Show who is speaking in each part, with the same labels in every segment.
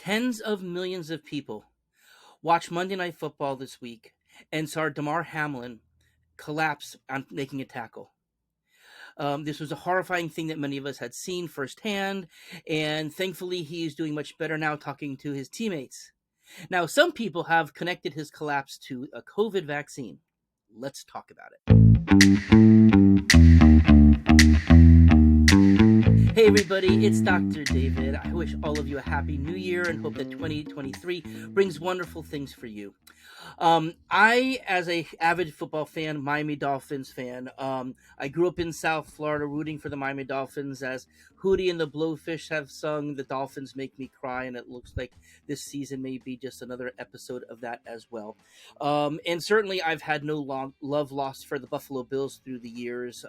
Speaker 1: Tens of millions of people watched Monday Night Football this week and saw Damar Hamlin collapse on making a tackle. This was a horrifying thing that many of us had seen firsthand, and thankfully he's doing much better now talking to his teammates. Now, some people have connected his collapse to a COVID vaccine. Let's talk about it. Hey everybody, it's Dr. David. I wish all of you a happy new year and hope that 2023 brings wonderful things for you. I, as a avid football fan, Miami Dolphins fan, I grew up in South Florida rooting for the Miami Dolphins. As Hootie and the Blowfish have sung, the Dolphins make me cry, and it looks like this season may be just another episode of that as well. And certainly I've had no love lost for the Buffalo Bills through the years,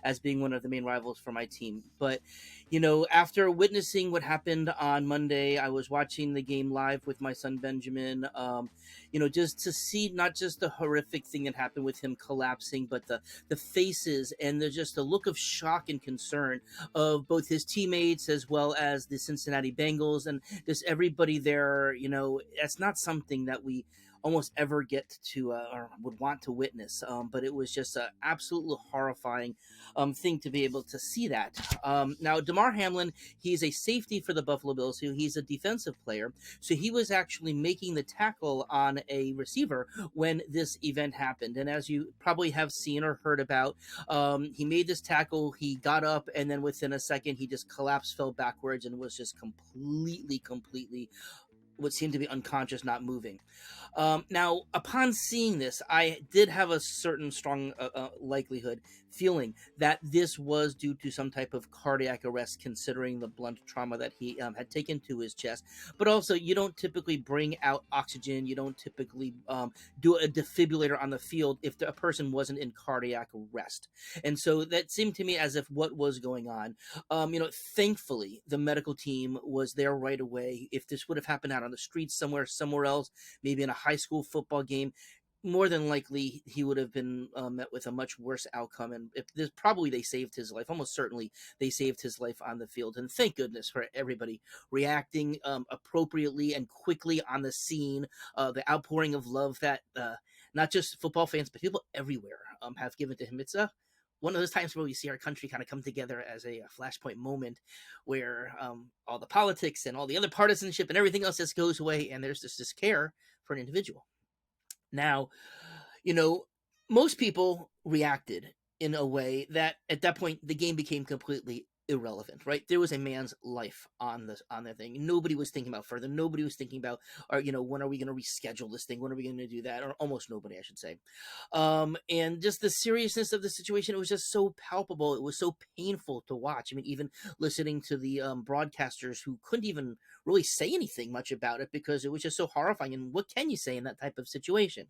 Speaker 1: as being one of the main rivals for my team. But after witnessing what happened on Monday, I was watching the game live with my son Benjamin. Just to see not just the horrific thing that happened with him collapsing, but the faces and the look of shock and concern of both his teammates as well as the Cincinnati Bengals and just everybody there. That's not something that we almost ever get to or would want to witness. But it was just an absolutely horrifying thing to be able to see that. Now, Damar Hamlin, he's a safety for the Buffalo Bills. He's a defensive player. So he was actually making the tackle on a receiver when this event happened. And as you probably have seen or heard about, he made this tackle, he got up, and then within a second, he just collapsed, fell backwards, and was just completely what seemed to be unconscious, not moving. Now, upon seeing this, I did have a certain strong likelihood feeling that this was due to some type of cardiac arrest, considering the blunt trauma that he had taken to his chest. But also, you don't typically bring out oxygen. You don't typically do a defibrillator on the field if a person wasn't in cardiac arrest. And so that seemed to me as if what was going on. Thankfully, the medical team was there right away. If this would have happened out on the streets somewhere else, maybe in a high school football game, more than likely he would have been met with a much worse outcome. And if this, probably they saved his life. Almost certainly they saved his life on the field. And thank goodness for everybody reacting appropriately and quickly on the scene. The outpouring of love that not just football fans, but people everywhere have given to him. It's one of those times where we see our country kind of come together as a flashpoint moment where all the politics and all the other partisanship and everything else just goes away, and there's just this care for an individual. Now, most people reacted in a way that at that point the game became completely irrelevant, right? There was a man's life on the thing. Nobody was thinking about further. Nobody was thinking about, or when are we going to reschedule this thing? When are we going to do that? Or almost nobody, I should say. And just the seriousness of the situation, it was just so palpable. It was so painful to watch. I mean, even listening to the broadcasters who couldn't even really say anything much about it because it was just so horrifying. And what can you say in that type of situation?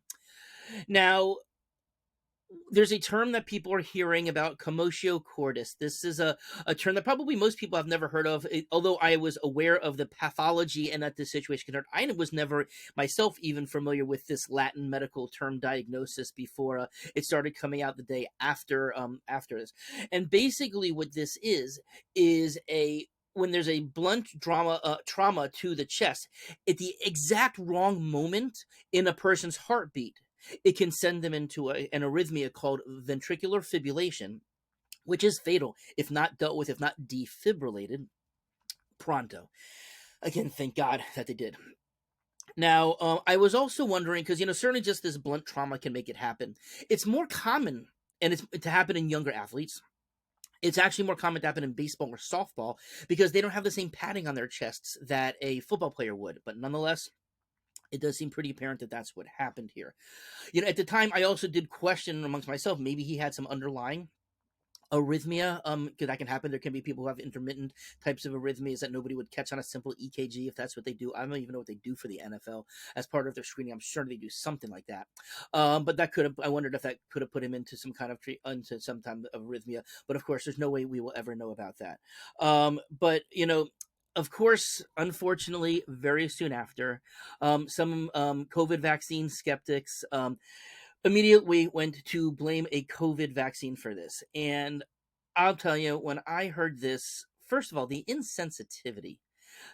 Speaker 1: Now, there's a term that people are hearing about, Commotio cordis. This is a term that probably most people have never heard of, although I was aware of the pathology and that this situation concerned. I was never myself even familiar with this Latin medical term diagnosis before it started coming out the day after this. And basically what this is when there's a blunt trauma to the chest, at the exact wrong moment in a person's heartbeat, it can send them into an arrhythmia called ventricular fibrillation, which is fatal if not dealt with, if not defibrillated pronto. Again, thank God that they did. Now, I was also wondering, because, certainly just this blunt trauma can make it happen. It's more common to happen in younger athletes. It's actually more common to happen in baseball or softball because they don't have the same padding on their chests that a football player would. But nonetheless, it does seem pretty apparent that that's what happened here. At the time, I also did question amongst myself, maybe he had some underlying arrhythmia, because that can happen. There can be people who have intermittent types of arrhythmias that nobody would catch on a simple EKG if that's what they do. I don't even know what they do for the NFL as part of their screening. I'm sure they do something like that. But that I wondered if that could have put him into some kind of into some type of arrhythmia. But of course, there's no way we will ever know about that. But of course, unfortunately, very soon after, some COVID vaccine skeptics immediately went to blame a COVID vaccine for this. And I'll tell you, when I heard this, first of all, the insensitivity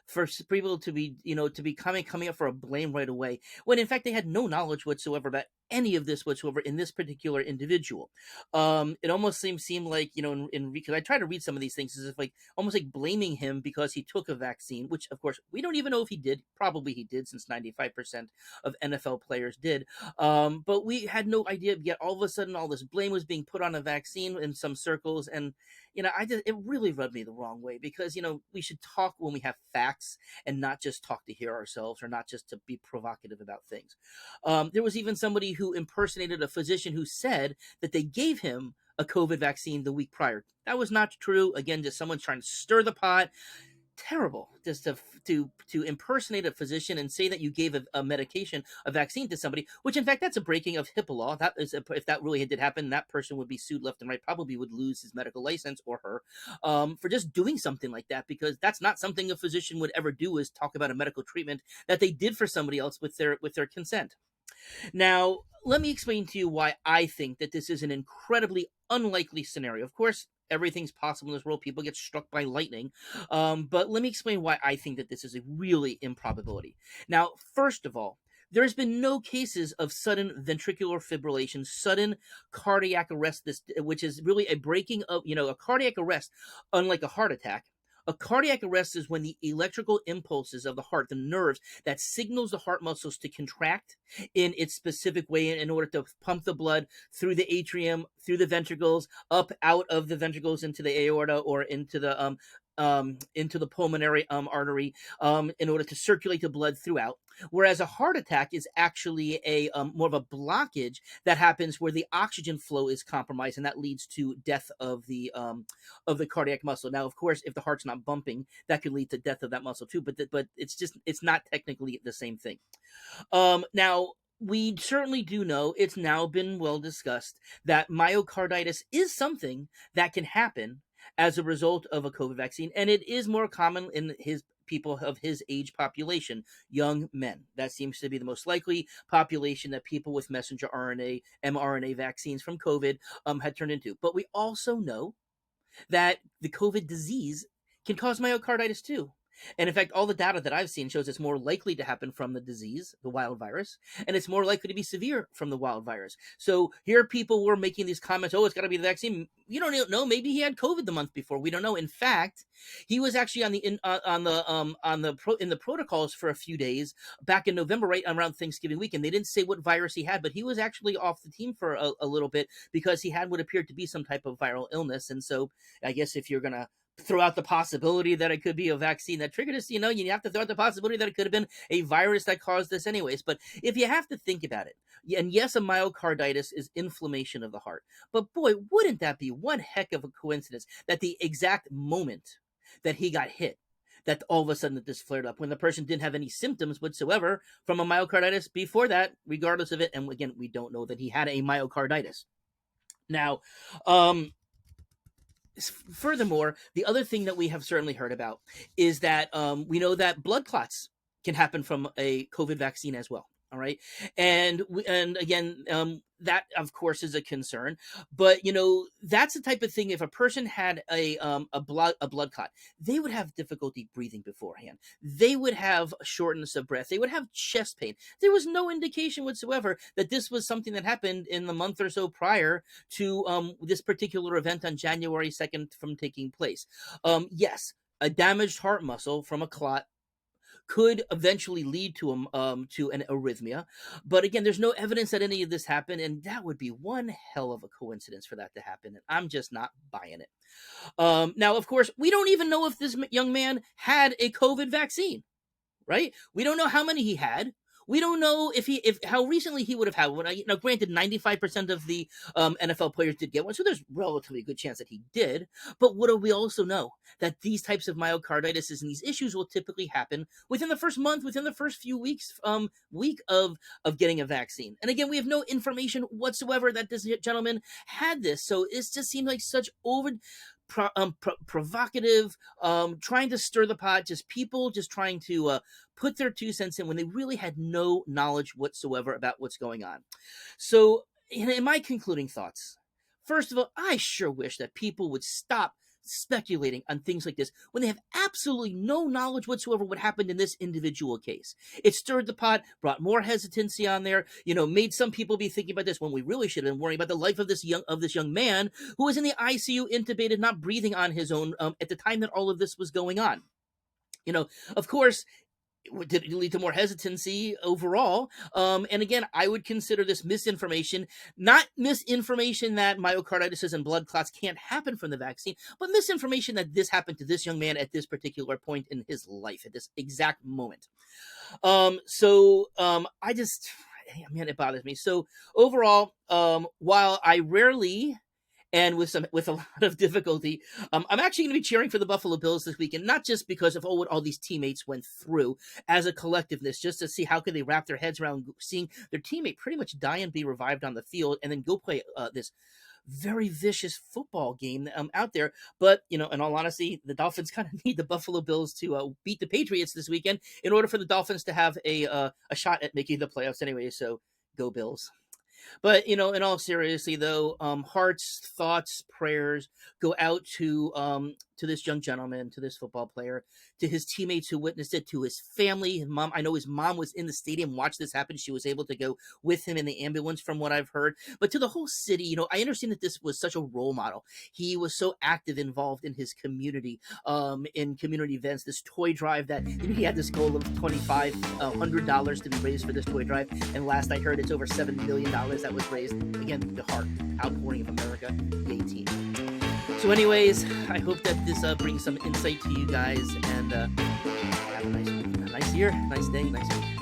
Speaker 1: for people to be, to be coming up for a blame right away, when in fact they had no knowledge whatsoever about any of this whatsoever in this particular individual. It almost seemed like, because I try to read some of these things as if like almost like blaming him because he took a vaccine, which of course we don't even know if he did. Probably he did, since 95% of NFL players did. But we had no idea. Yet all of a sudden, all this blame was being put on a vaccine in some circles, and it really rubbed me the wrong way, because we should talk when we have facts and not just talk to hear ourselves, or not just to be provocative about things. There was even somebody who impersonated a physician who said that they gave him a COVID vaccine the week prior. That was not true. Again, just someone trying to stir the pot. Terrible, just to impersonate a physician and say that you gave a medication, a vaccine, to somebody, which in fact that's a breaking of HIPAA law. That is, if that really did happen, that person would be sued left and right, probably would lose his medical license, or her, for just doing something like that, because that's not something a physician would ever do, is talk about a medical treatment that they did for somebody else with their consent. Now, let me explain to you why I think that this is an incredibly unlikely scenario. Of course, everything's possible in this world. People get struck by lightning. But let me explain why I think that this is a really improbability. Now, first of all, there's been no cases of sudden ventricular fibrillation, sudden cardiac arrest, which is really a breaking of, a cardiac arrest, unlike a heart attack. A cardiac arrest is when the electrical impulses of the heart, the nerves that signals the heart muscles to contract in its specific way in order to pump the blood through the atrium, through the ventricles, up out of the ventricles into the aorta, or into the pulmonary artery, in order to circulate the blood throughout. Whereas a heart attack is actually a more of a blockage that happens where the oxygen flow is compromised, and that leads to death of the cardiac muscle. Now, of course, if the heart's not bumping, that could lead to death of that muscle too. But it's not technically the same thing. Now, we certainly do know, it's now been well discussed, that myocarditis is something that can happen as a result of a COVID vaccine, and it is more common in people of his age population, young men. That seems to be the most likely population that people with messenger RNA, mRNA vaccines from COVID had turned into. But we also know that the COVID disease can cause myocarditis too. And in fact, all the data that I've seen shows it's more likely to happen from the disease, the wild virus, and it's more likely to be severe from the wild virus. So here people were making these comments, oh, it's got to be the vaccine. You don't know. Maybe he had COVID the month before. We don't know. In fact, he was actually in the protocols for a few days back in November, right around Thanksgiving weekend. They didn't say what virus he had, but he was actually off the team for a little bit because he had what appeared to be some type of viral illness. And so I guess if you're going to throw out the possibility that it could be a vaccine that triggered this, you have to throw out the possibility that it could have been a virus that caused this anyways. But if you have to think about it, and yes, a myocarditis is inflammation of the heart, but boy, wouldn't that be one heck of a coincidence that the exact moment that he got hit, that all of a sudden that this flared up, when the person didn't have any symptoms whatsoever from a myocarditis before that, regardless of it. And again, we don't know that he had a myocarditis. Now, furthermore, the other thing that we have certainly heard about is that we know that blood clots can happen from a COVID vaccine as well. All right, and again, that of course is a concern, but that's the type of thing. If a person had a blood clot, they would have difficulty breathing beforehand. They would have shortness of breath. They would have chest pain. There was no indication whatsoever that this was something that happened in the month or so prior to this particular event on January 2nd from taking place. Yes, a damaged heart muscle from a clot could eventually lead to an arrhythmia, but again, there's no evidence that any of this happened, and that would be one hell of a coincidence for that to happen, and I'm just not buying it. Now, of course, we don't even know if this young man had a COVID vaccine, right? We don't know how many he had. We don't know if how recently he would have had one. Now, granted, 95% of the NFL players did get one, so there's relatively good chance that he did. But what do we also know? That these types of myocarditis and these issues will typically happen within the first month, within the first few weeks, week of getting a vaccine. And again, we have no information whatsoever that this gentleman had this. So it just seems like such provocative, trying to stir the pot, just people just trying to put their 2 cents in when they really had no knowledge whatsoever about what's going on. So in my concluding thoughts, first of all, I sure wish that people would stop speculating on things like this when they have absolutely no knowledge whatsoever what happened in this individual case. It stirred the pot, brought more hesitancy on there, made some people be thinking about this when we really should have been worrying about the life of this young man who was in the ICU, intubated, not breathing on his own at the time that all of this was going on. Of course, did it lead to more hesitancy overall? And again, I would consider this misinformation, not misinformation that myocarditis and blood clots can't happen from the vaccine, but misinformation that this happened to this young man at this particular point in his life, at this exact moment. It bothers me. So overall, while I rarely and with a lot of difficulty, I'm actually going to be cheering for the Buffalo Bills this weekend, not just because of what all these teammates went through as a collectiveness, just to see how could they wrap their heads around seeing their teammate pretty much die and be revived on the field, and then go play this very vicious football game out there. But in all honesty, the Dolphins kind of need the Buffalo Bills to beat the Patriots this weekend in order for the Dolphins to have a shot at making the playoffs anyway. So go Bills. But in all seriously, though, hearts, thoughts, prayers go out to this young gentleman, to this football player, to his teammates who witnessed it, to his family. His mom, I know his mom was in the stadium, watched this happen. She was able to go with him in the ambulance, from what I've heard. But to the whole city, I understand that this was such a role model. He was so active, involved in his community, in community events. This toy drive that he had this goal of $2,500 to be raised for this toy drive, and last I heard, it's over $7 million that was raised. Again, the heart outpouring of America, yay team. So anyways, I hope that this brings some insight to you guys, and have a nice year, nice day, nice week.